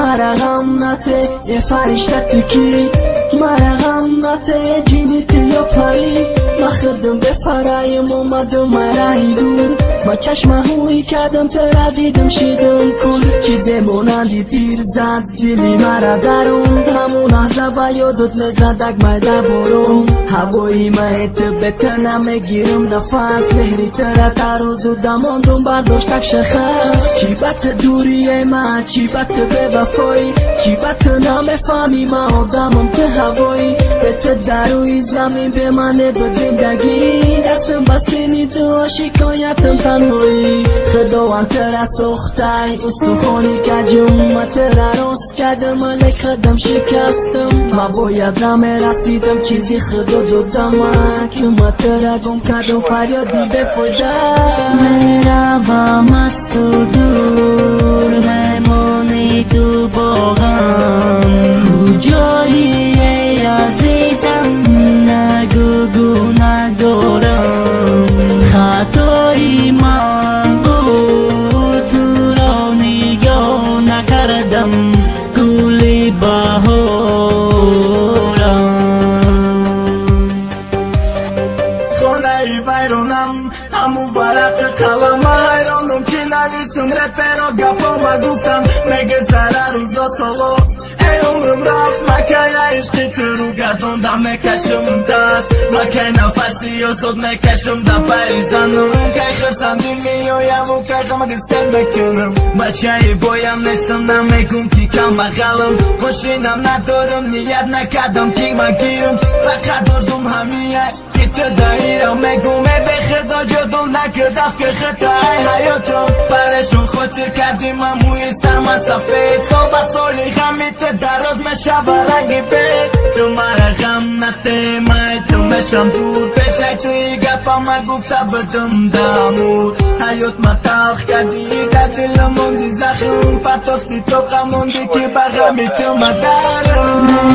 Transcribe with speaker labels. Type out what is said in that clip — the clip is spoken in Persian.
Speaker 1: مرا غم نده یه فرشته کی مرا غم نده جینیت یا پری ما خدم به فرایم اومدم مرایی دور ما چشم هوی کردم ترا دیدم شیدم کل چیزی مونندی تیر زد دلی مرا درون همون لحظه با یادت لزدک مده برون هوایی مهت بتنم میگیرم نفس مهری ترا تروزو دماندم برداشتک شخص چی بط دوریه ما چی بط به وفایی چی بط نمیفهمی ما آدمم که هوایی بت دروی زمین به منه به زندگی دستم بسینی دو شکایتم تنهایی خداوند ترا سختای استخونی کجم ما ترا راست کردم ملک خدم شکستم ما باید نمیرسیدم چیزی خدا جدم که ما ترا گم کردم فریادی بفایده
Speaker 2: میرا با مست و دور میمونی تو باغم کجایی ای عزیزم نگو ندارم خطایی من بود تو را نگاه نکردم گلی بهارم
Speaker 3: خانه ویرانم همون ورق قلم حیرانم چی نویسم رپر و گپا گفتم مگه زره روزا سالو ای عمرم رفت مکه عشقی تو رو گردوندم میکشم دست مکه نفسی و صد میکشم در پریزنم که خرسندی میایم و که غمک سل بکنم بچه بایم نیستم نمیگم پیکم بغلم ماشینم ندارم نیت نکردم که مگیرم فقط درزم همیه دایرم میگم به خدا جدو نکردم که خطای حیاتم برشون خاطر کردیم موی سرم سفید صبح سالی غمیت دراز میشه برنگی بید تو مرا غم نده من تو میشم دور بشه توی گفت ما گفته بدم دمور حیات ما تلخ کردی در دل موندی زخم پرتافتی تو قموندی که برغمی تو مدارم